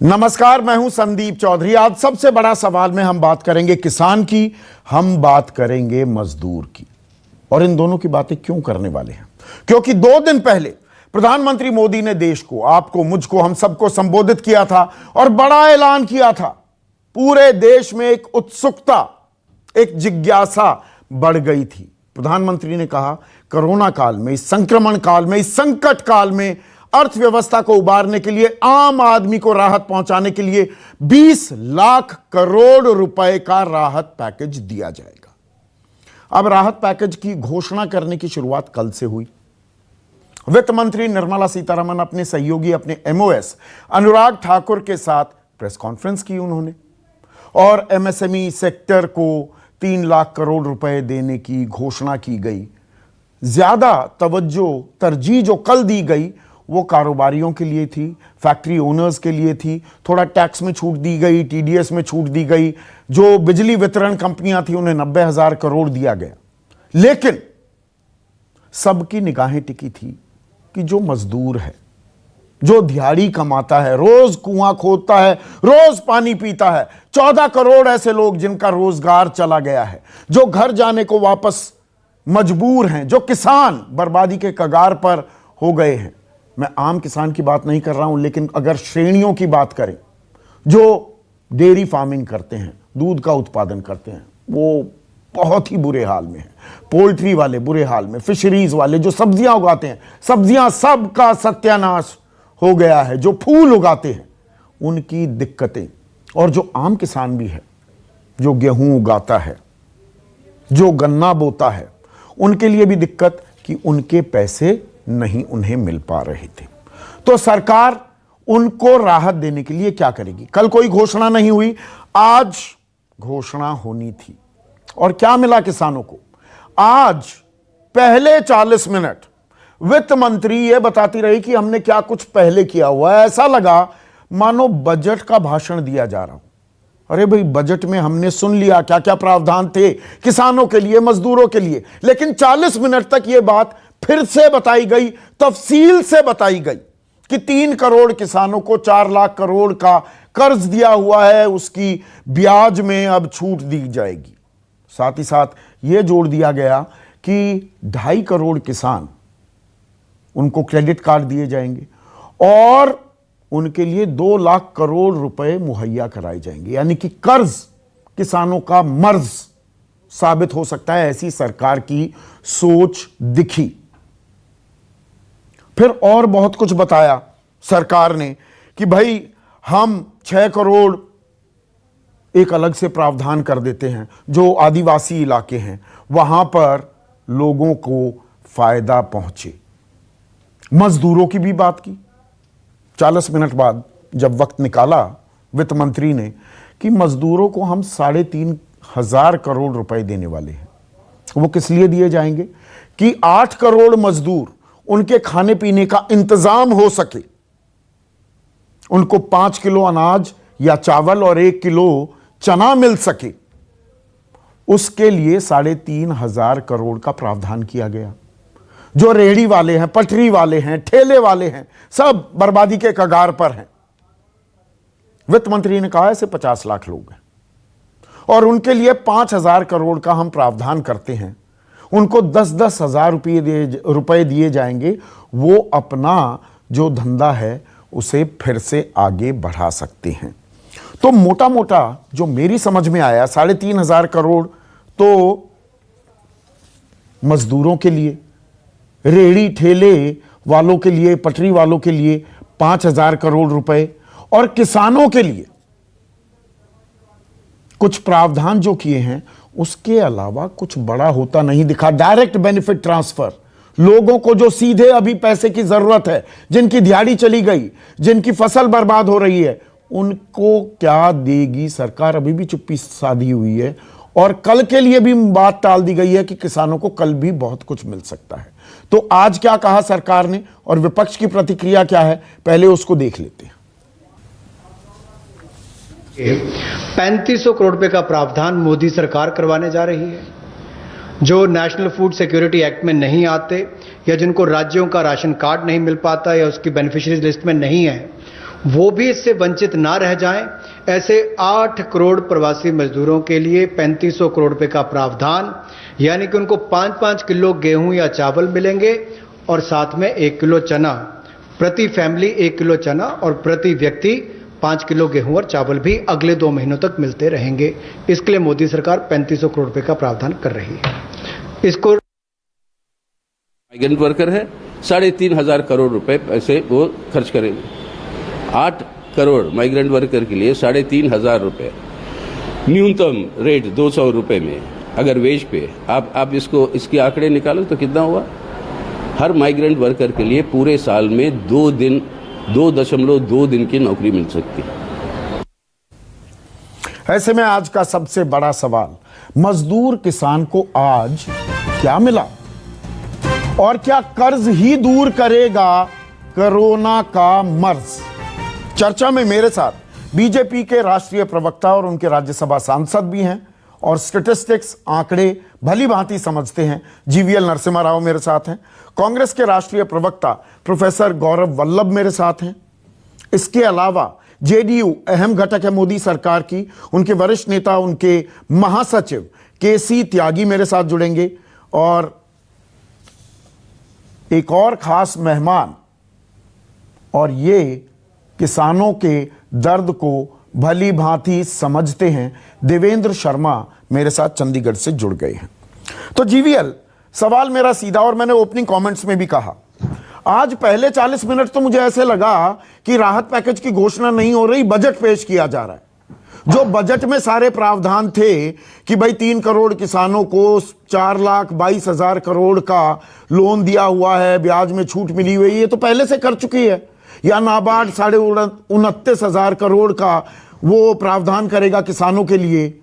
नमस्कार, मैं हूं संदीप चौधरी। आज सबसे बड़ा सवाल में हम बात करेंगे किसान की, हम बात करेंगे मजदूर की। और इन दोनों की बातें क्यों करने वाले हैं? क्योंकि 2 दिन पहले प्रधानमंत्री मोदी ने देश को, आपको, मुझको, हम सबको संबोधित किया था और बड़ा ऐलान किया था। पूरे देश में एक उत्सुकता, एक जिज्ञासा बढ़ गई थी। प्रधानमंत्री ने कहा, कोरोना काल में, इस संक्रमण काल में, इस संकट काल में अर्थव्यवस्था को उबारने के लिए, आम आदमी को राहत पहुंचाने के लिए 20 लाख करोड़ रुपए का राहत पैकेज दिया जाएगा। अब राहत पैकेज की घोषणा करने की शुरुआत कल से हुई। वित्त मंत्री निर्मला सीतारमण अपने सहयोगी, अपने एमओएस अनुराग ठाकुर के साथ प्रेस कॉन्फ्रेंस की उन्होंने, और एमएसएमई सेक्टर को 3 लाख करोड़ रुपए देने की घोषणा की गई। ज्यादा तरजीह जो कल दी गई वो कारोबारियों के लिए थी, फैक्ट्री ओनर्स के लिए थी। थोड़ा टैक्स में छूट दी गई, टीडीएस में छूट दी गई। जो बिजली वितरण कंपनियां थी उन्हें 90,000 करोड़ दिया गया। लेकिन सबकी निगाहें टिकी थी कि जो मजदूर है, जो दिहाड़ी कमाता है, रोज कुआं खोदता है, रोज पानी पीता है, 14 करोड़ ऐसे लोग जिनका रोजगार चला गया है, जो घर जाने को वापस मजबूर हैं, जो किसान बर्बादी के कगार पर हो गए हैं। मैं आम किसान की बात नहीं कर रहा हूं, लेकिन अगर श्रेणियों की बात करें, जो डेयरी फार्मिंग करते हैं, दूध का उत्पादन करते हैं, वो बहुत ही बुरे हाल में है। पोल्ट्री वाले बुरे हाल में, फिशरीज वाले जो सब्जियां उगाते हैं, सब्जियां सबका सत्यानाश हो गया है। जो फूल उगाते हैं उनकी दिक्कतें, और जो आम किसान भी है, जो गेहूं उगाता है, जो गन्ना बोता है, उनके लिए भी दिक्कत कि उनके पैसे नहीं उन्हें मिल पा रहे थे। तो सरकार उनको राहत देने के लिए क्या करेगी? कल कोई घोषणा नहीं हुई, आज घोषणा होनी थी। और क्या मिला किसानों को? आज पहले 40 मिनट वित्त मंत्री यह बताती रही कि हमने क्या कुछ पहले किया हुआ है। ऐसा लगा मानो बजट का भाषण दिया जा रहा हो। अरे भाई, बजट में हमने सुन लिया क्या क्या प्रावधान थे किसानों के लिए, मजदूरों के लिए, लेकिन 40 मिनट तक यह बात फिर से बताई गई, तफसील से बताई गई कि 3 करोड़ किसानों को 4 लाख करोड़ का कर्ज दिया हुआ है, उसकी ब्याज में अब छूट दी जाएगी। साथ ही साथ यह जोड़ दिया गया कि 2.5 करोड़ किसान, उनको क्रेडिट कार्ड दिए जाएंगे और उनके लिए 2 लाख करोड़ रुपए मुहैया कराए जाएंगे। यानी कि कर्ज किसानों का मर्ज साबित हो सकता है, ऐसी सरकार की सोच दिखी। फिर और बहुत कुछ बताया सरकार ने कि भाई हम 6 करोड़ एक अलग से प्रावधान कर देते हैं, जो आदिवासी इलाके हैं वहां पर लोगों को फायदा पहुंचे। मजदूरों की भी बात की। 40 मिनट बाद जब वक्त निकाला वित्त मंत्री ने कि मजदूरों को हम 3,500 करोड़ रुपए देने वाले हैं। वो किस लिए दिए जाएंगे? कि 8 करोड़ मजदूर, उनके खाने पीने का इंतजाम हो सके, उनको 5 किलो अनाज या चावल और 1 किलो चना मिल सके, उसके लिए 3,500 करोड़ का प्रावधान किया गया। जो रेहड़ी वाले हैं, पटरी वाले हैं, ठेले वाले हैं, सब बर्बादी के कगार पर हैं। वित्त मंत्री ने कहा ऐसे 50 लाख लोग हैं और उनके लिए 5,000 करोड़ का हम प्रावधान करते हैं। उनको 10-10 हजार रुपए दिए जाएंगे। वो अपना जो धंधा है उसे फिर से आगे बढ़ा सकते हैं। तो मोटा मोटा जो मेरी समझ में आया, 3,500 करोड़ तो मजदूरों के लिए, रेहड़ी ठेले वालों के लिए, पटरी वालों के लिए 5,000 करोड़ रुपए, और किसानों के लिए कुछ प्रावधान जो किए हैं उसके अलावा कुछ बड़ा होता नहीं दिखा। डायरेक्ट बेनिफिट ट्रांसफर, लोगों को जो सीधे अभी पैसे की जरूरत है, जिनकी दिहाड़ी चली गई, जिनकी फसल बर्बाद हो रही है, उनको क्या देगी सरकार? अभी भी चुप्पी साधी हुई है। और कल के लिए भी बात टाल दी गई है कि किसानों को कल भी बहुत कुछ मिल सकता है। तो आज क्या कहा सरकार ने और विपक्ष की प्रतिक्रिया क्या है, पहले उसको देख लेते हैं। 3500 करोड़ रुपए का प्रावधान मोदी सरकार करवाने जा रही है। जो नेशनल फूड सिक्योरिटी एक्ट में नहीं आते या जिनको राज्यों का राशन कार्ड नहीं मिल पाता या उसकी बेनिफिशियरीज लिस्ट में नहीं है, वो भी इससे वंचित ना रह जाएं, ऐसे 8 करोड़ प्रवासी मजदूरों के लिए 3500 करोड़ रुपए का प्रावधान, यानी कि उनको 5-5 किलो गेहूं या चावल मिलेंगे और साथ में 1 किलो चना, प्रति फैमिली 1 किलो चना और प्रति व्यक्ति 5 किलो गेहूं और चावल भी अगले 2 महीनों तक मिलते रहेंगे। इसके लिए मोदी सरकार 3500 करोड़ रुपए का प्रावधान कर रही है। इसको माइग्रेंट वर्कर है, 3,500 करोड़ रुपए पैसे वो खर्च करेंगे। 8 करोड़ माइग्रेंट वर्कर के लिए 3,500 रुपए, न्यूनतम रेट 200 रुपए में अगर वेज पे आप इसके आंकड़े निकालो तो कितना हुआ? हर माइग्रेंट वर्कर के लिए पूरे साल में 2.2 दिन की नौकरी मिल सकती है। ऐसे में आज का सबसे बड़ा सवाल, मजदूर किसान को आज क्या मिला और क्या कर्ज ही दूर करेगा कोरोना का मर्ज? चर्चा में मेरे साथ बीजेपी के राष्ट्रीय प्रवक्ता और उनके राज्यसभा सांसद भी हैं और स्टैटिस्टिक्स आंकड़े भली भांति समझते हैं, जीवीएल नरसिम्हा राव मेरे साथ हैं। कांग्रेस के राष्ट्रीय प्रवक्ता प्रोफेसर गौरव वल्लभ मेरे साथ हैं। इसके अलावा जेडीयू अहम घटक है मोदी सरकार की, उनके वरिष्ठ नेता, उनके महासचिव केसी त्यागी मेरे साथ जुड़ेंगे और एक और खास मेहमान, और ये किसानों के दर्द को भली भांति समझते हैं, देवेंद्र शर्मा मेरे साथ चंडीगढ़ से जुड़ गए हैं। तो जीवीएल, सवाल मेरा सीधा, और मैंने ओपनिंग कमेंट्स में भी कहा, आज पहले 40 मिनट तो मुझे ऐसे लगा कि राहत पैकेज की घोषणा नहीं हो रही, बजट पेश किया जा रहा है। जो बजट में सारे प्रावधान थे कि भाई 3 करोड़ किसानों को 4,22,000 करोड़ का लोन दिया हुआ है, ब्याज में छूट मिली हुई है, ये तो पहले से कर चुकी है। या नाबार्ड 29,500 करोड़ का वो प्रावधान करेगा किसानों के लिए,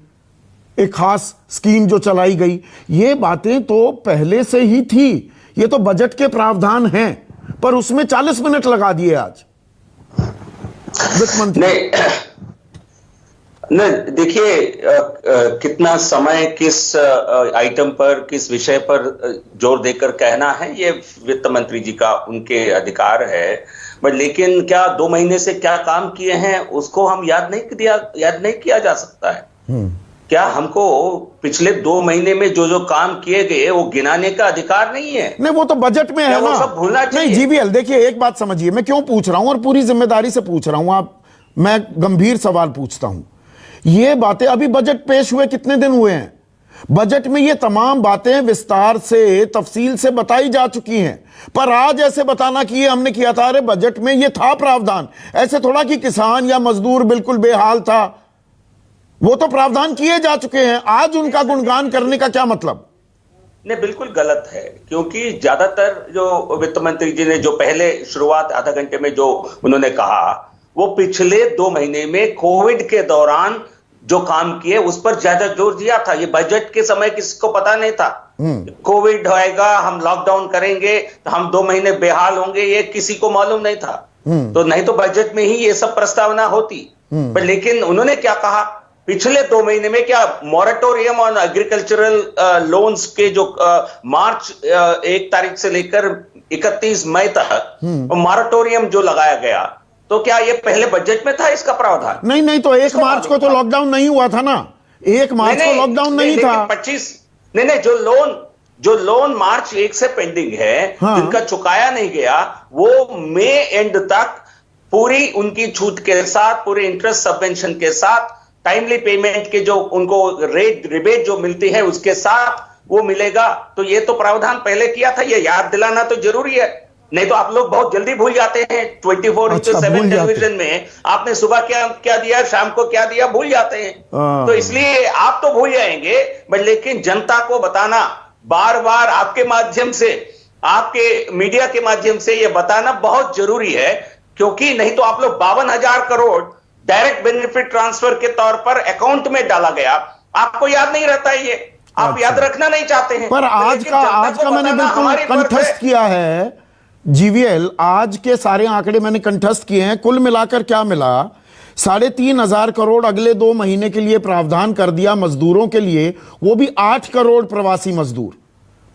एक खास स्कीम जो चलाई गई, ये बातें तो पहले से ही थी। ये तो बजट के प्रावधान हैं, पर उसमें 40 मिनट लगा दिए आज वित्त मंत्री। नहीं, देखिए कितना समय किस आइटम पर, किस विषय पर जोर देकर कहना है, ये वित्त मंत्री जी का, उनके अधिकार है। बट लेकिन क्या 2 महीने से क्या काम किए हैं उसको हम याद नहीं किया जा सकता है? क्या हमको पिछले 2 महीने में जो काम किए गए वो गिनाने का अधिकार नहीं है? नहीं, वो तो बजट में है ना, सब भूलना चाहिए। नहीं जीवीएल, देखिए एक बात समझिए, मैं क्यों पूछ रहा हूं और पूरी जिम्मेदारी से पूछ रहा हूं, मैं गंभीर सवाल पूछता हूं। ये बातें अभी बजट पेश हुए कितने दिन हुए हैं? बजट में ये तमाम बातें विस्तार से, तफसील से बताई जा चुकी हैं, पर आज ऐसे बताना कि ये हमने किया था, अरे बजट में ये था प्रावधान, ऐसे थोड़ा कि किसान या मजदूर बिल्कुल बेहाल था, वो तो प्रावधान किए जा चुके हैं, आज उनका गुणगान करने का क्या मतलब? नहीं, बिल्कुल गलत है, क्योंकि ज्यादातर जो वित्त मंत्री जी ने जो पहले शुरुआत आधा घंटे में जो उन्होंने कहा, वो पिछले 2 महीने में कोविड के दौरान जो काम किए उस पर ज्यादा जोर दिया था। ये बजट के समय किसी को पता नहीं था कोविड होएगा, हम लॉकडाउन करेंगे तो हम 2 महीने बेहाल होंगे, ये किसी को मालूम नहीं था। तो नहीं तो बजट में ही ये सब प्रस्तावना होती। पर लेकिन उन्होंने क्या कहा, पिछले 2 महीने में क्या मॉरेटोरियम ऑन एग्रीकल्चरल लोन्स के जो मार्च 1 तारीख से लेकर 31 मई तक मॉरेटोरियम जो लगाया गया, तो क्या ये पहले बजट में था इसका प्रावधान? नहीं, तो 1 मार्च को तो लॉकडाउन नहीं हुआ था ना, 1 मार्च को लॉकडाउन नहीं था। 25 नहीं, जो लोन मार्च 1 से पेंडिंग है, जिनका चुकाया नहीं गया, वो मई एंड तक पूरी उनकी छूट के साथ, पूरे इंटरेस्ट सबवेंशन के साथ, टाइमली पेमेंट के जो उनको रेट रिबेट जो मिलती है उसके साथ वो मिलेगा। तो ये तो प्रावधान पहले किया था, ये याद दिलाना तो जरूरी है, नहीं तो आप लोग बहुत जल्दी भूल जाते हैं। 24/7 टेलीविजन में आपने सुबह क्या दिया, शाम को क्या दिया, भूल जाते हैं। तो इसलिए आप तो भूल जाएंगे, बट लेकिन जनता को बताना बार बार आपके माध्यम से, आपके मीडिया के माध्यम से ये बताना बहुत जरूरी है, क्योंकि नहीं तो आप लोग 52,000 करोड़ डायरेक्ट बेनिफिट ट्रांसफर के तौर पर अकाउंट में डाला गया, आपको याद नहीं रहता है, ये आप याद रखना नहीं चाहते हैं। पर आज का मैंने बिल्कुल कंठस्थ किया है जीवीएल, आज के सारे आंकड़े मैंने कंठस्थ किए हैं। कुल मिलाकर क्या मिला, 3,500 करोड़ अगले 2 महीने के लिए प्रावधान कर दिया मजदूरों के लिए, वो भी 8 करोड़ प्रवासी मजदूर।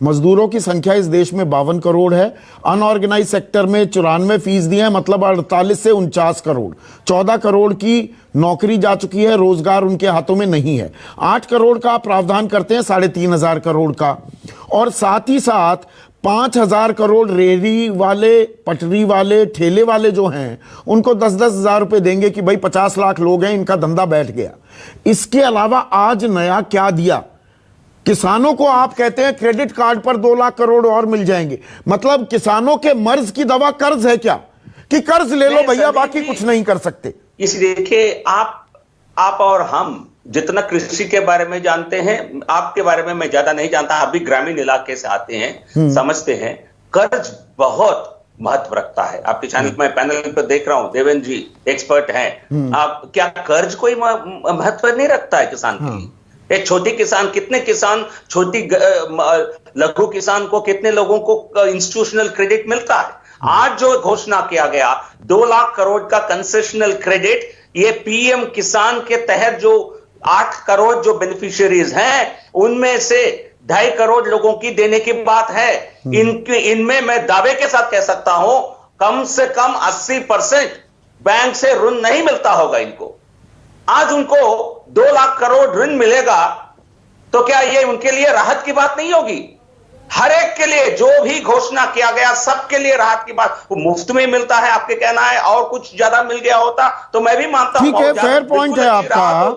मजदूरों की संख्या इस देश में 52 करोड़ है। अनऑर्गेनाइज सेक्टर में 94% है, मतलब 48 से 49 करोड़। 14 करोड़ की नौकरी जा चुकी है, रोजगार उनके हाथों में नहीं है। 8 करोड़ का प्रावधान करते हैं 3,500 करोड़ का, और साथ ही साथ 5,000 करोड़ रेहड़ी वाले, पटरी वाले, ठेले वाले जो हैं उनको 10-10 हजार रुपए देंगे कि भाई 50 लाख लोग हैं, इनका धंधा बैठ गया। इसके अलावा आज नया क्या दिया? किसानों को आप कहते हैं क्रेडिट कार्ड पर 2 लाख करोड़ और मिल जाएंगे। मतलब किसानों के मर्ज की दवा कर्ज है क्या, कि कर्ज ले लो भैया, बाकी कुछ नहीं कर सकते? इसलिए देखिए, आप और हम जितना कृषि के बारे में जानते हैं, आपके बारे में मैं ज्यादा नहीं जानता, आप भी ग्रामीण इलाके से आते हैं, समझते हैं। कर्ज बहुत महत्व रखता है। आपके चैनल में पैनल पर देख रहा हूं, देवेंद्र जी एक्सपर्ट हैं। आप क्या कर्ज कोई महत्व नहीं रखता है किसान के लिए? एक छोटी किसान, कितने किसान, छोटी लघु किसान को, कितने लोगों को इंस्टीट्यूशनल क्रेडिट मिलता है? आज जो घोषणा किया गया 2 लाख करोड़ का कंसेशनल क्रेडिट, ये पीएम किसान के तहत जो 8 करोड़ जो बेनिफिशियरीज हैं, उनमें से 2.5 करोड़ लोगों की देने की बात है। इनमें मैं दावे के साथ कह सकता हूं, कम से कम 80% बैंक से ऋण नहीं मिलता होगा इनको। आज उनको 2 लाख करोड़ ऋण मिलेगा, तो क्या ये उनके लिए राहत की बात नहीं होगी? हर एक के लिए जो भी घोषणा किया गया, सबके लिए राहत की बात। वो मुफ्त में मिलता है, आपके कहना है, और कुछ ज्यादा मिल गया होता तो मैं भी मानता हूं। ठीक है, फेयर पॉइंट है आपका,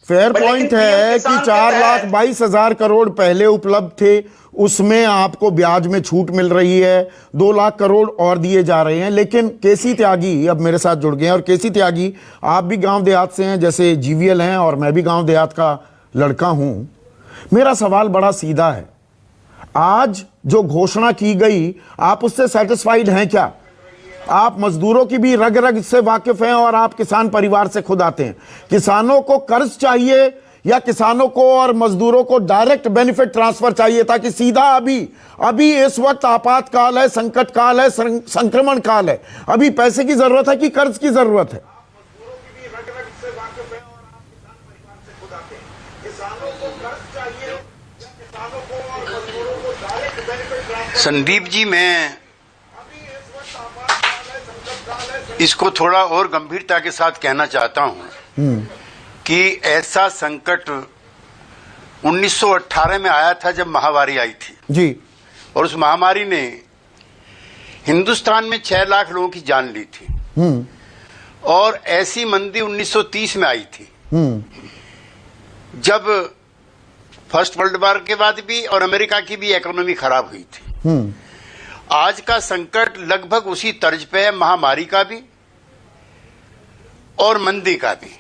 फेयर पॉइंट है कि 4,22,000 करोड़ पहले उपलब्ध थे, उसमें आपको ब्याज में छूट मिल रही है, 2 लाख करोड़ और दिए जा रहे हैं। लेकिन केसी त्यागी अब मेरे साथ जुड़ गए हैं, और केसी त्यागी आप भी गांव देहात से हैं, जैसे जीवीएल हैं, और मैं भी गांव देहात का लड़का हूं। मेरा सवाल बड़ा सीधा है, आज जो घोषणा की गई, आप उससे सेटिस्फाइड हैं क्या? आप मजदूरों की भी रग रग से वाकिफ हैं, और आप किसान परिवार से खुद आते हैं। किसानों को कर्ज चाहिए या किसानों को और मजदूरों को डायरेक्ट बेनिफिट ट्रांसफर चाहिए, ताकि सीधा अभी इस वक्त आपातकाल है, संकट काल है, संक्रमण काल है, अभी पैसे की जरूरत है कि कर्ज की जरूरत है? संदीप जी, मैं इसको थोड़ा और गंभीरता के साथ कहना चाहता हूं कि ऐसा संकट 1918 में आया था, जब महामारी आई थी जी, और उस महामारी ने हिंदुस्तान में 6 लाख लोगों की जान ली थी। और ऐसी मंदी 1930 में आई थी, जब फर्स्ट वर्ल्ड वॉर के बाद भी और अमेरिका की भी इकोनॉमी खराब हुई थी। आज का संकट लगभग उसी तर्ज पे है, महामारी का भी और मंदी का भी।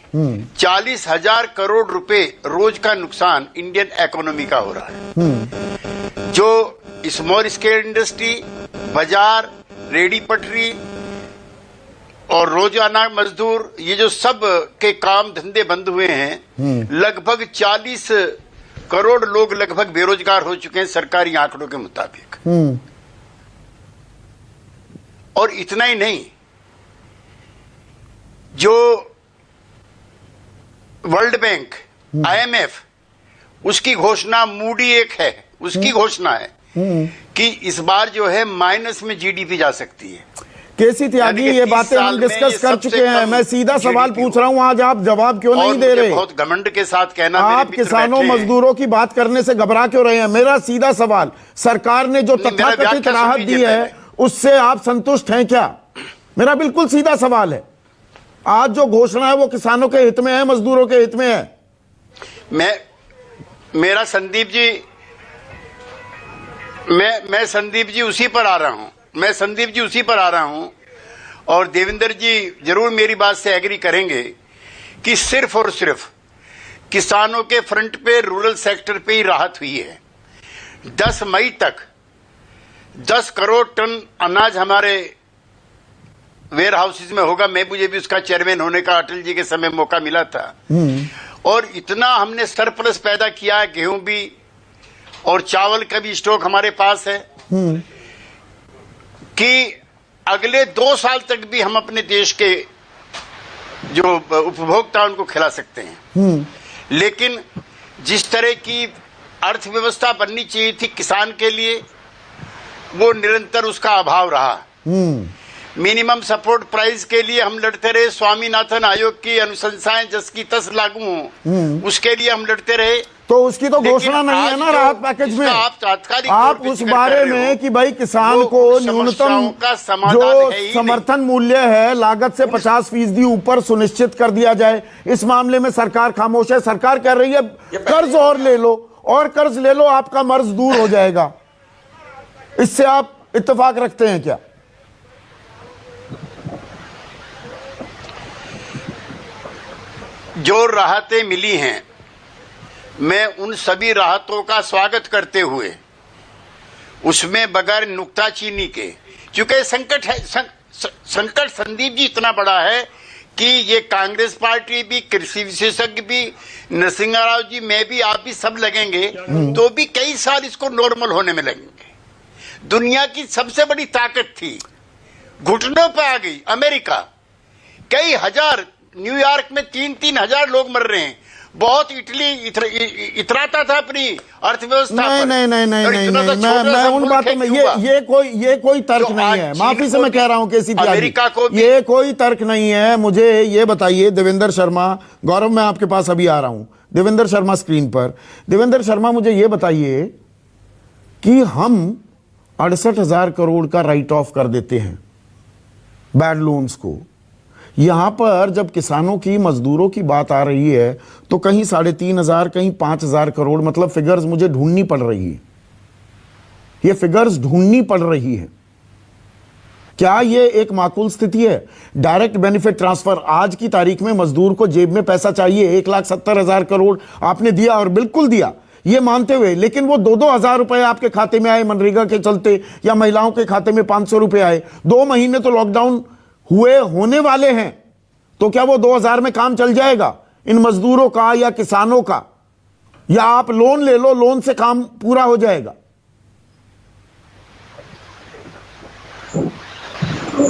40,000 करोड़ रुपए रोज का नुकसान इंडियन इकोनॉमी का हो रहा है। जो स्मॉल स्केल इंडस्ट्री, बाजार, रेडी पटरी और रोजाना मजदूर, ये जो सब के काम धंधे बंद हुए हैं, लगभग 40 करोड़ लोग लगभग बेरोजगार हो चुके हैं सरकारी आंकड़ों के मुताबिक। और इतना ही नहीं, जो वर्ल्ड बैंक, आईएमएफ, उसकी घोषणा, मूडी एक है, उसकी घोषणा है कि इस बार जो है माइनस में जीडीपी जा सकती है। केसी त्यागी, ये बातें हम डिस्कस कर चुके हैं। मैं सीधा सवाल पूछ रहा हूं, आज आप जवाब क्यों नहीं दे रहे? बहुत घमंड के साथ कहना, आप किसानों मजदूरों की बात करने से घबरा क्यों रहे हैं? मेरा सीधा सवाल, सरकार ने जो तथाकथित राहत दी है उससे आप संतुष्ट हैं क्या? मेरा बिल्कुल सीधा सवाल है। आज जो घोषणा है वो किसानों के हित में है, मजदूरों के हित में है? मेरा संदीप जी, मैं संदीप जी उसी पर आ रहा हूं, और देवेंद्र जी जरूर मेरी बात से एग्री करेंगे कि सिर्फ और सिर्फ किसानों के फ्रंट पे, रूरल सेक्टर पे ही राहत हुई है। 10 मई तक 10 करोड़ टन अनाज हमारे वेयर हाउसेज में होगा। मुझे भी उसका चेयरमैन होने का अटल जी के समय मौका मिला था। और इतना हमने सरप्लस पैदा किया है, गेहूं भी और चावल का भी स्टॉक हमारे पास है कि अगले 2 साल तक भी हम अपने देश के जो उपभोक्ता उनको खिला सकते हैं। लेकिन जिस तरह की अर्थव्यवस्था बननी चाहिए थी किसान के लिए, वो निरंतर उसका अभाव रहा। मिनिमम सपोर्ट प्राइस के लिए हम लड़ते रहे, स्वामीनाथन आयोग की अनुशंसाएं जस की तस लागू हों, उसके लिए हम लड़ते रहे। तो उसकी तो घोषणा नहीं है ना राहत पैकेज में। आप उस बारे में कि भाई किसान को न्यूनतम जो समर्थन मूल्य है लागत से 50% ऊपर सुनिश्चित कर दिया जाए, इस मामले में सरकार खामोश है। सरकार कह रही है कर्ज और ले लो, और कर्ज ले लो, आपका मर्ज दूर हो जाएगा। इससे आप इत्तेफाक रखते हैं क्या? जो राहतें मिली हैं, मैं उन सभी राहतों का स्वागत करते हुए उसमें बगैर नुक्ताचीनी के, क्योंकि संकट है, संकट संदीप जी इतना बड़ा है कि ये कांग्रेस पार्टी भी, कृषि विशेषज्ञ भी, नरसिंहा राव जी, मैं भी, आप भी, सब लगेंगे तो भी कई साल इसको नॉर्मल होने में लगेंगे। दुनिया की सबसे बड़ी ताकत थी, घुटनों पर आ गई अमेरिका। कई हजार, न्यूयॉर्क में 3-3 हजार लोग मर रहे हैं। बहुत इटली इतराता था अपनी अर्थव्यवस्था पर। नहीं, मैं उन बातों में ये कोई तर्क नहीं है। माफी से मैं कह रहा हूं केसी त्यागी, ये कोई तर्क नहीं है। मुझे ये बताइए देवेंद्र शर्मा, गौरव मैं आपके पास अभी आ रहा हूं, देवेंद्र शर्मा स्क्रीन पर। देवेंद्र शर्मा, मुझे ये बताइए कि हम 68,000 करोड़ का राइट ऑफ कर देते हैं बैड लोन्स को। यहां पर जब किसानों की, मजदूरों की बात आ रही है तो कहीं 3,500, कहीं 5,000 करोड़, मतलब फिगर्स मुझे ढूंढनी पड़ रही है। ये फिगर्स ढूंढनी पड़ रही है। क्या ये एक माकूल स्थिति है? डायरेक्ट बेनिफिट ट्रांसफर, आज की तारीख में मजदूर को जेब में पैसा चाहिए, 1,70,000 करोड़ आपने दिया, और बिल्कुल दिया ये मानते हुए, लेकिन वो 2-2 हजार रुपए आपके खाते में आए मनरेगा के चलते, या महिलाओं के खाते में 500 रुपए आए। 2 महीने तो लॉकडाउन हुए होने वाले हैं, तो क्या वो 2,000 में काम चल जाएगा इन मजदूरों का या किसानों का? या आप लोन ले लो, लोन से काम पूरा हो जाएगा?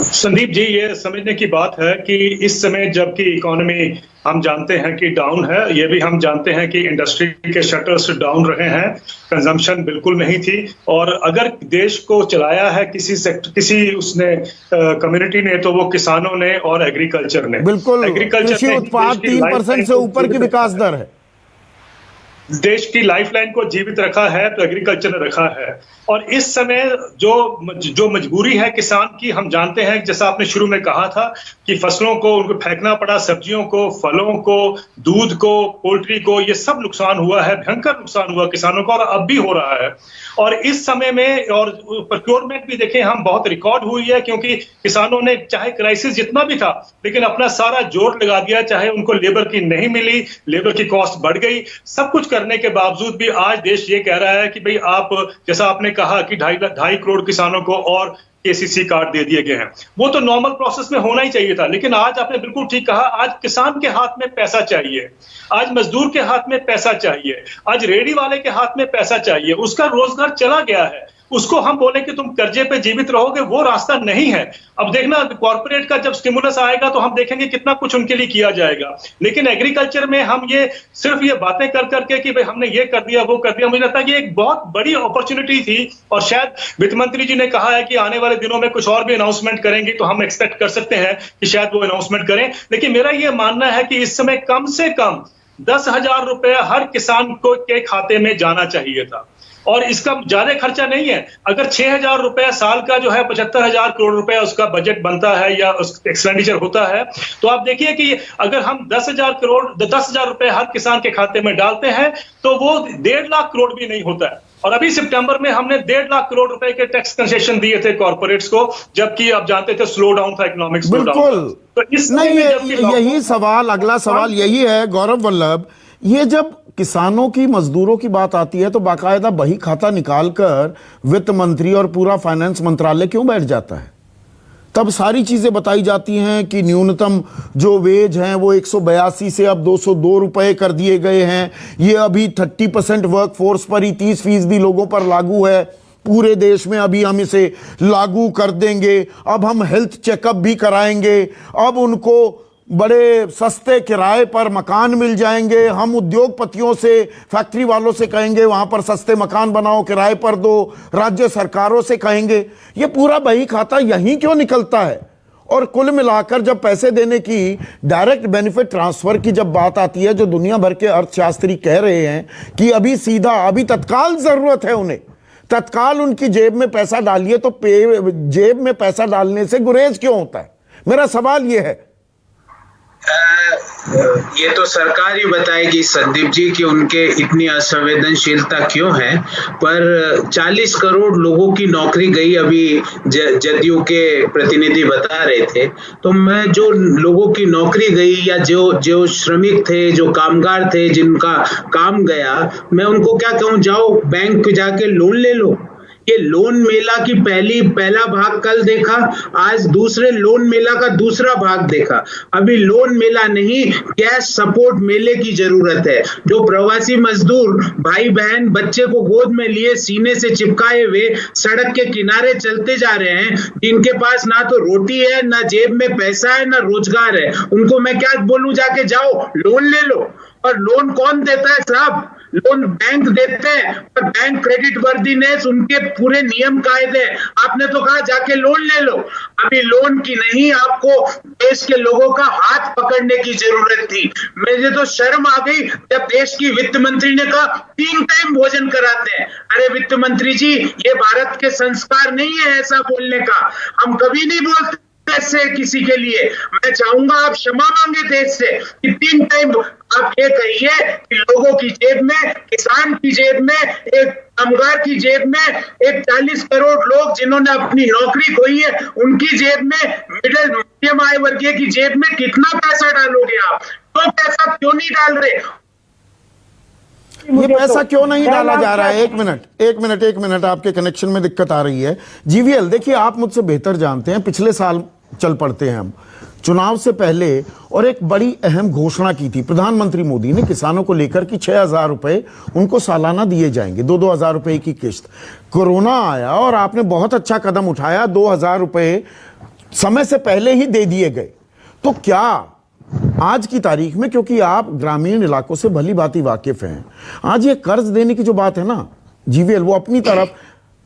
संदीप जी, ये समझने की बात है कि इस समय जबकि इकोनॉमी हम जानते हैं कि डाउन है, ये भी हम जानते हैं कि इंडस्ट्री के शटर्स डाउन रहे हैं, कंजम्पशन बिल्कुल नहीं थी। और अगर देश को चलाया है किसी सेक्टर, किसी उसने कम्युनिटी ने, तो वो किसानों ने और एग्रीकल्चर ने। बिल्कुल, कृषि उत्पाद 3% से ऊपर की विकास दर है। देश की लाइफलाइन को जीवित रखा है तो एग्रीकल्चर ने रखा है। और इस समय जो मजबूरी है किसान की, हम जानते हैं, जैसा आपने शुरू में कहा था कि फसलों को उनको फेंकना पड़ा, सब्जियों को, फलों को, दूध को, पोल्ट्री को, ये सब नुकसान हुआ है, भयंकर नुकसान हुआ किसानों का, और अब भी हो रहा है। और इस समय में, और प्रोक्योरमेंट भी देखें हम, बहुत रिकॉर्ड हुई है, क्योंकि किसानों ने चाहे क्राइसिस जितना भी था, लेकिन अपना सारा जोर लगा दिया। चाहे उनको लेबर की नहीं मिली, लेबर की कॉस्ट बढ़ गई, सब कुछ करने के बावजूद भी आज देश ये कह रहा है कि भाई आप, जैसा आपने कहा कि 2.5 करोड़ किसानों को और केसीसी कार्ड दे दिए गए हैं। वो तो नॉर्मल प्रोसेस में होना ही चाहिए था, लेकिन आज आपने बिल्कुल ठीक कहा, आज किसान के हाथ में पैसा चाहिए, आज मजदूर के हाथ में पैसा चाहिए, आज रेडी वाले के हाथ में पैसा चाहिए। उसका रोजगार चला गया है, उसको हम बोले कि तुम कर्जे पे जीवित रहोगे, वो रास्ता नहीं है। अब देखना, कॉर्पोरेट का जब स्टिमुलस आएगा तो हम देखेंगे कितना कुछ उनके लिए किया जाएगा। लेकिन एग्रीकल्चर में हम ये सिर्फ ये बातें कर करके कि भाई हमने ये कर दिया, वो कर दिया, मुझे लगता है कि एक बहुत बड़ी अपॉर्चुनिटी थी। और शायद वित्त मंत्री जी ने कहा है कि आने वाले दिनों में कुछ और भी अनाउंसमेंट करेंगे, तो हम एक्सपेक्ट कर सकते हैं कि शायद वो अनाउंसमेंट करें। लेकिन मेरा ये मानना है कि इस समय कम से कम 10,000 रुपए हर किसान को के खाते में जाना चाहिए था, और इसका ज्यादा खर्चा नहीं है। अगर 6,000 रुपए साल का जो है 75,000 करोड़ रुपए उसका बजट बनता है या एक्सपेंडिचर होता है, तो आप देखिए कि अगर हम 10,000 रुपए हर किसान के खाते में डालते हैं तो वो 1.5 लाख करोड़ भी नहीं होता है। और अभी सितंबर में हमने 1.5 लाख करोड़ रुपए के टैक्स कंसेशन दिए थे कॉर्पोरेट्स को, जबकि आप जानते थे स्लो डाउन था, इकोनॉमिक स्लो डाउन। बिल्कुल, तो इस नहीं, यही सवाल, अगला सवाल यही है गौरव वल्लभ, ये जब किसानों की, मजदूरों की बात आती है तो बाकायदा बही खाता निकालकर वित्त मंत्री और पूरा फाइनेंस मंत्रालय क्यों बैठ जाता है? तब सारी चीजें बताई जाती हैं कि न्यूनतम जो वेज हैं वो 182 से अब 202 रुपए कर दिए गए हैं। ये अभी 30% वर्क फोर्स पर ही, 30% लोगों पर लागू है पूरे देश में। अभी हम इसे लागू कर देंगे, अब हम हेल्थ चेकअप भी कराएंगे, अब उनको बड़े सस्ते किराए पर मकान मिल जाएंगे, हम उद्योगपतियों से, फैक्ट्री वालों से कहेंगे वहां पर सस्ते मकान बनाओ, किराए पर दो, राज्य सरकारों से कहेंगे। ये पूरा बही खाता यहीं क्यों निकलता है? और कुल मिलाकर जब पैसे देने की, डायरेक्ट बेनिफिट ट्रांसफर की जब बात आती है, जो दुनिया भर के अर्थशास्त्री कह रहे हैं कि अभी सीधा, अभी तत्काल जरूरत है उन्हें, तत्काल उनकी जेब में पैसा डालिए, तो जेब में पैसा डालने से गुरेज क्यों होता है? मेरा सवाल यह है। ये तो सरकार ही बताएगी संदीप जी कि उनके इतनी असंवेदनशीलता क्यों है, पर 40 करोड़ लोगों की नौकरी गई, अभी जदयू के प्रतिनिधि बता रहे थे। तो मैं जो लोगों की नौकरी गई या जो श्रमिक थे, जो कामगार थे जिनका काम गया, मैं उनको क्या कहूँ, जाओ बैंक जाके लोन ले लो। ये लोन मेला की पहला भाग कल देखा, आज दूसरे लोन मेला का दूसरा भाग देखा। अभी लोन मेला नहीं, कैश सपोर्ट मेले की जरूरत है। जो प्रवासी मजदूर भाई बहन बच्चे को गोद में लिए सीने से चिपकाए हुए सड़क के किनारे चलते जा रहे हैं, जिनके पास ना तो रोटी है, ना जेब में पैसा है, ना रोजगार है, उनको मैं क्या बोलूं, जाके जाओ लोन ले लो। और लोन कौन देता है साहब? लोन बैंक देते हैं, और बैंक क्रेडिट वर्दीनेस, उनके पूरे नियम कायदे। आपने तो कहा जाके लोन ले लो। अभी लोन की नहीं, आपको देश के लोगों का हाथ पकड़ने की जरूरत थी। मुझे तो शर्म आ गई जब देश की वित्त मंत्री ने कहा 3 टाइम भोजन कराते हैं। अरे वित्त मंत्री जी, ये भारत के संस्कार नहीं है ऐसा बोलने का। हम कभी नहीं बोलते से किसी के लिए। मैं चाहूंगा आप क्षमा मांगे देश से कि 3 टाइम आप ये कहिए कि लोगों की जेब में, किसान की जेब में, एक कामगार की जेब में, एक 40 करोड़ लोग जिन्होंने अपनी नौकरी खोई है, उनकी जेब में, मध्यम आय वर्गीय की जेब में कितना पैसा डालोगे आप? तो पैसा क्यों नहीं डाल रहे? ये पैसा क्यों नहीं डाला जा रहा है? एक मिनट, आपके कनेक्शन में दिक्कत आ रही है। जीवीएल, देखिए आप मुझसे बेहतर जानते हैं, पिछले साल चल पड़ते हैं हम, चुनाव से पहले, और एक बड़ी अहम घोषणा की थी प्रधानमंत्री मोदी ने किसानों को लेकर कि 6,000 रुपए उनको सालाना दिए जाएंगे, 2-2 हजार रुपए की किस्त। कोरोना आया और आपने बहुत अच्छा कदम उठाया, 2,000 रुपए समय से पहले ही दे दिए गए। तो क्या आज की तारीख में, क्योंकि आप ग्रामीण इलाकों से भली भांति वाकिफ हैं, आज ये कर्ज देने की जो बात है ना जीवीएल, वो अपनी तरफ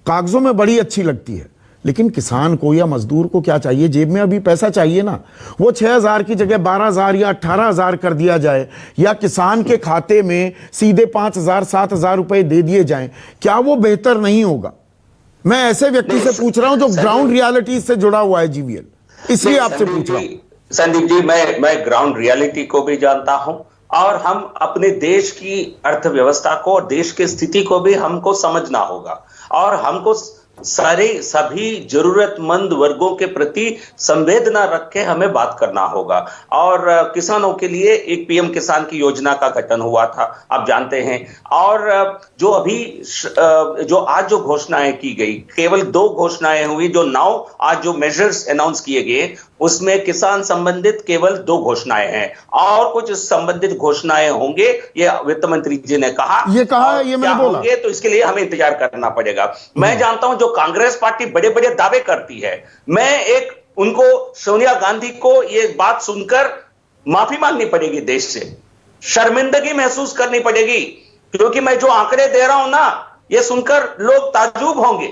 कागजों में बड़ी अच्छी लगती है, लेकिन किसान को या मजदूर को क्या चाहिए? जेब में अभी पैसा चाहिए ना। वो 6,000 की जगह 12,000 या 18,000 कर दिया जाए, या किसान के खाते में सीधे 5,000 7,000 रुपए दे दिए जाएं, क्या वो बेहतर नहीं होगा? मैं ऐसे व्यक्ति से पूछ रहा हूं जो ग्राउंड रियलिटी से जुड़ा हुआ है जीवीएल, इसलिए आपसे पूछ रहा हूं। संदीप जी, मैं ग्राउंड रियलिटी को भी जानता हूं, और हम अपने देश की अर्थव्यवस्था को और देश की स्थिति को भी हमको समझना होगा, और हमको सभी जरूरतमंद वर्गों के प्रति संवेदना रख के हमें बात करना होगा। और किसानों के लिए एक पीएम किसान की योजना का गठन हुआ था, आप जानते हैं। और जो आज जो घोषणाएं की गई, केवल 2 घोषणाएं हुई, जो 9 आज जो मेजर्स अनाउंस किए गए, उसमें किसान संबंधित केवल 2 घोषणाएं हैं, और कुछ संबंधित घोषणाएं होंगे, ये वित्त मंत्री जी ने कहा। ये मैंने बोला, तो इसके लिए हमें इंतजार करना पड़ेगा। मैं जानता हूं जो कांग्रेस पार्टी बड़े बड़े दावे करती है, मैं उनको, सोनिया गांधी को ये बात सुनकर माफी मांगनी पड़ेगी, देश से शर्मिंदगी महसूस करनी पड़ेगी, क्योंकि मैं जो आंकड़े दे रहा हूं ना, ये सुनकर लोग ताज्जुब होंगे।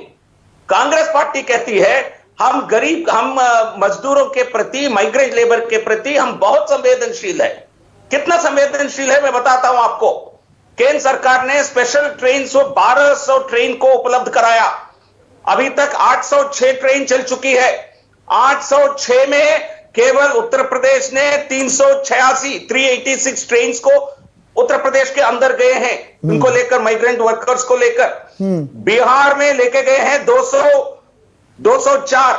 कांग्रेस पार्टी कहती है हम गरीब, हम मजदूरों के प्रति, माइग्रेंट लेबर के प्रति हम बहुत संवेदनशील है। कितना संवेदनशील है मैं बताता हूं आपको। केंद्र सरकार ने स्पेशल ट्रेन 1200 ट्रेन को उपलब्ध कराया, अभी तक 806 ट्रेन चल चुकी है। 806 में केवल उत्तर प्रदेश ने 386 ट्रेन को उत्तर प्रदेश के अंदर गए हैं, उनको लेकर, माइग्रेंट वर्कर्स को लेकर। बिहार में लेके गए हैं 204,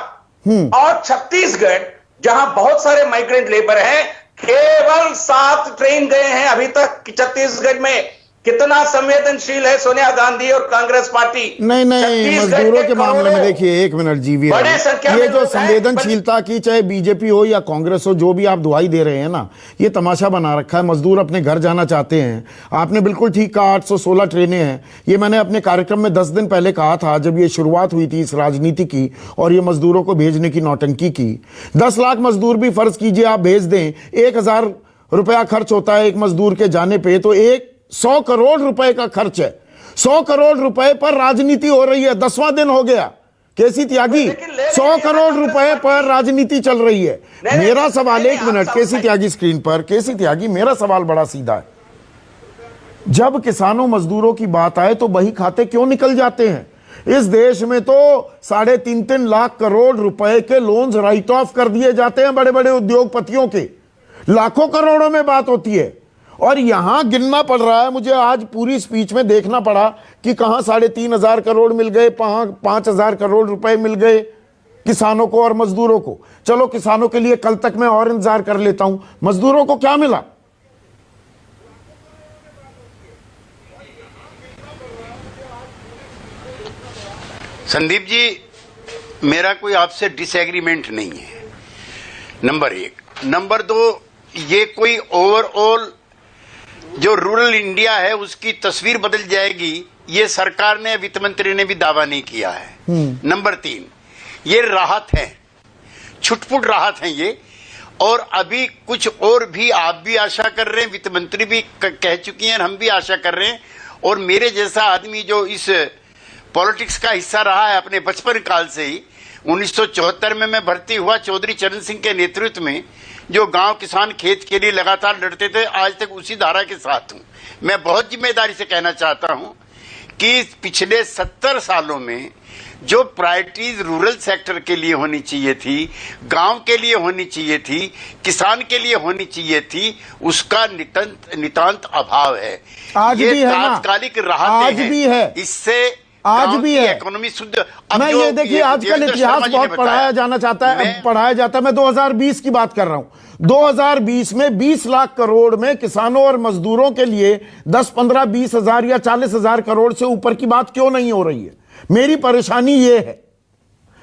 और छत्तीसगढ़, जहां बहुत सारे माइग्रेंट लेबर हैं, केवल 7 ट्रेन गए हैं अभी तक छत्तीसगढ़ में। कितना संवेदनशील है सोनिया गांधी और कांग्रेस पार्टी। नहीं मजदूरों के मामले में देखिए, एक मिनट जीवी, बड़े संख्या ये में जो संवेदनशीलता की, चाहे बीजेपी हो या कांग्रेस हो, जो भी आप दुहाई दे रहे हैं ना, ये तमाशा बना रखा है। मजदूर अपने घर जाना चाहते हैं। आपने बिल्कुल ठीक कहा, 816 ट्रेनें हैं। ये मैंने अपने कार्यक्रम में 10 दिन पहले कहा था, जब ये शुरुआत हुई थी इस राजनीति की और ये मजदूरों को भेजने की नौटंकी की। 10 लाख मजदूर भी फर्ज कीजिए आप भेज दें, 1000 रुपया खर्च होता है एक मजदूर के जाने पे, तो 100 करोड़ रुपए का खर्च है। 100 करोड़ रुपए पर राजनीति हो रही है। 10वां दिन हो गया केसी त्यागी, 100 करोड़ रुपए पर राजनीति चल रही है। मेरा सवाल, एक मिनट केसी त्यागी स्क्रीन पर, केसी त्यागी, मेरा सवाल बड़ा सीधा है। जब किसानों मजदूरों की बात आए तो बही खाते क्यों निकल जाते हैं? इस देश में तो 3.5 लाख करोड़ रुपए के लोन्स राइट ऑफ कर दिए जाते हैं बड़े बड़े उद्योगपतियों के। लाखों करोड़ों में बात होती है और यहां गिनना पड़ रहा है। मुझे आज पूरी स्पीच में देखना पड़ा कि कहां 3,500 करोड़ मिल गए, 5,000 करोड़ रुपए मिल गए किसानों को और मजदूरों को। चलो किसानों के लिए कल तक मैं और इंतजार कर लेता हूं, मजदूरों को क्या मिला? संदीप जी, मेरा कोई आपसे डिसएग्रीमेंट नहीं है, नंबर 1। नंबर 2, ये कोई ओवरऑल जो रूरल इंडिया है उसकी तस्वीर बदल जाएगी, ये सरकार ने, वित्त मंत्री ने भी दावा नहीं किया है। नंबर 3, ये राहत है, छुटपुट राहत है ये, और अभी कुछ और भी आप भी आशा कर रहे हैं, वित्त मंत्री भी कह चुकी हैं, हम भी आशा कर रहे हैं। और मेरे जैसा आदमी जो इस पॉलिटिक्स का हिस्सा रहा है अपने बचपन काल से ही, 1974 में मैं भर्ती हुआ चौधरी चरण सिंह के नेतृत्व में, जो गांव किसान खेत के लिए लगातार लड़ते थे, आज तक उसी धारा के साथ हूं। मैं बहुत जिम्मेदारी से कहना चाहता हूं कि पिछले 70 सालों में जो प्रायोरिटीज रूरल सेक्टर के लिए होनी चाहिए थी, गांव के लिए होनी चाहिए थी, किसान के लिए होनी चाहिए थी, उसका नितांत अभाव है। आज ये भी है ना? तात्कालिक राहतें आज भी है, इससे आज भी है इकोनॉमी शुद्ध। मैं ये देखिए, आजकल इतिहास बहुत पढ़ाया जाता है। मैं 2020 की बात कर रहा हूं। 2020 में 20 लाख करोड़ में किसानों और मजदूरों के लिए 10, 15, 20 हजार या 40,000 करोड़ से ऊपर की बात क्यों नहीं हो रही है? मेरी परेशानी ये है,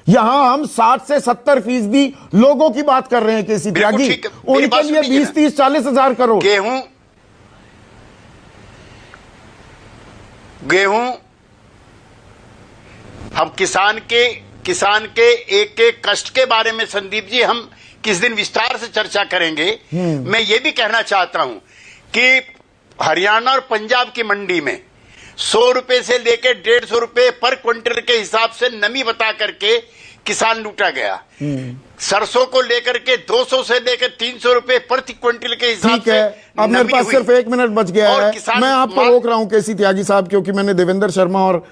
यहां हम 60 से 70% लोगों की बात कर रहे हैं केसी त्यागी, उनके लिए 20, 30, 40,000 करोड़। गेहूं हम किसान के एक एक कष्ट के बारे में संदीप जी हम किस दिन विस्तार से चर्चा करेंगे। मैं ये भी कहना चाहता हूं कि हरियाणा और पंजाब की मंडी में 100 रुपए से लेकर 150 रुपए पर क्विंटल के हिसाब से नमी बता करके किसान लूटा गया। सरसों को लेकर के 200 से लेकर 300 रुपए प्रति क्विंटल के हिसाब से। अब मेरे पास सिर्फ 1 मिनट बच गया है, मैं आपको रोक रहा हूं केसी त्यागी साहब, क्योंकि मैंने देवेंद्र शर्मा और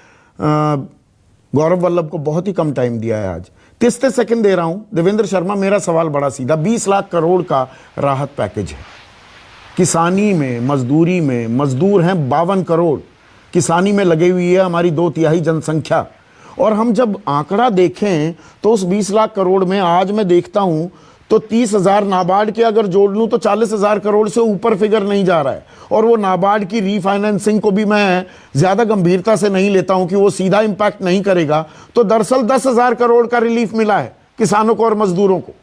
गौरव वल्लभ को बहुत ही कम टाइम दिया है। आज 30 सेकंड दे रहा हूं। देवेंद्र शर्मा, मेरा सवाल बड़ा सीधा, 20 लाख करोड़ का राहत पैकेज है। किसानी में, मजदूरी में, मजदूर हैं 52 करोड़, किसानी में लगी हुई है हमारी 2/3 जनसंख्या। और हम जब आंकड़ा देखें तो उस 20 लाख करोड़ में आज मैं देखता हूं तो 30,000 नाबार्ड के अगर जोड़ लूं तो 40,000 करोड़ से ऊपर फिगर नहीं जा रहा है। और वो नाबार्ड की रीफाइनेंसिंग को भी मैं ज्यादा गंभीरता से नहीं लेता हूं कि वो सीधा इंपैक्ट नहीं करेगा। तो दरअसल 10,000 करोड़ का रिलीफ मिला है किसानों को और मजदूरों को।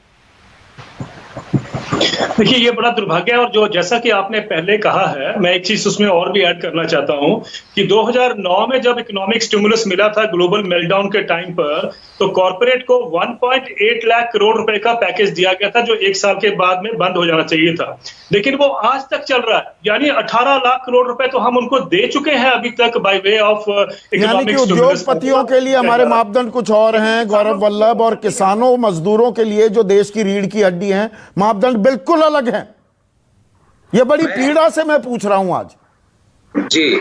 देखिए, ये बड़ा दुर्भाग्य है। और जो जैसा कि आपने पहले कहा है, मैं एक चीज उसमें और भी ऐड करना चाहता हूं कि 2009 में जब इकोनॉमिक स्टिमुलस मिला था ग्लोबल मेल्टडाउन के टाइम पर, तो कॉर्पोरेट को 1.8 लाख करोड़ रुपए का पैकेज दिया गया था, जो 1 साल के बाद में बंद हो जाना चाहिए था। लेकिन वो आज तक चल रहा है, यानी 18 लाख करोड़ रुपए तो हम उनको दे चुके हैं अभी तक by way of economic stimulus. उद्योगपतियों के लिए हमारे मापदंड कुछ और हैं गौरव वल्लभ, और किसानों मजदूरों के लिए जो देश की रीढ़ की हड्डी हैं, मापदंड बिल्कुल अलग है। ये बड़ी पीड़ा से मैं पूछ रहा हूं आज। जी,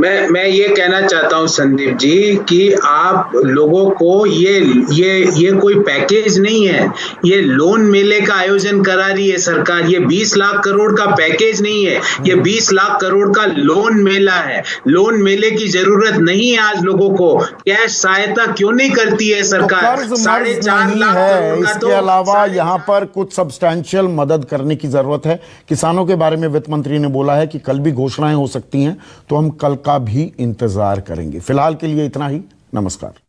मैं ये कहना चाहता हूं संदीप जी कि आप लोगों को ये कोई पैकेज नहीं है, ये लोन मेले का आयोजन करा रही है सरकार। ये 20 लाख करोड़ का पैकेज नहीं है, ये 20 लाख करोड़ का लोन मेला है। लोन मेले की जरूरत नहीं है आज लोगों को। कैश सहायता क्यों नहीं करती है सरकार? कर्ज 4.5 लाख है, करोड़ का इसके अलावा यहाँ पर कुछ सब्सटैंशियल मदद करने की जरूरत है। किसानों के बारे में वित्त मंत्री ने बोला है कि कल भी घोषणाएं हो सकती हैं, तो हम कल का भी इंतजार करेंगे। फिलहाल के लिए इतना ही। नमस्कार।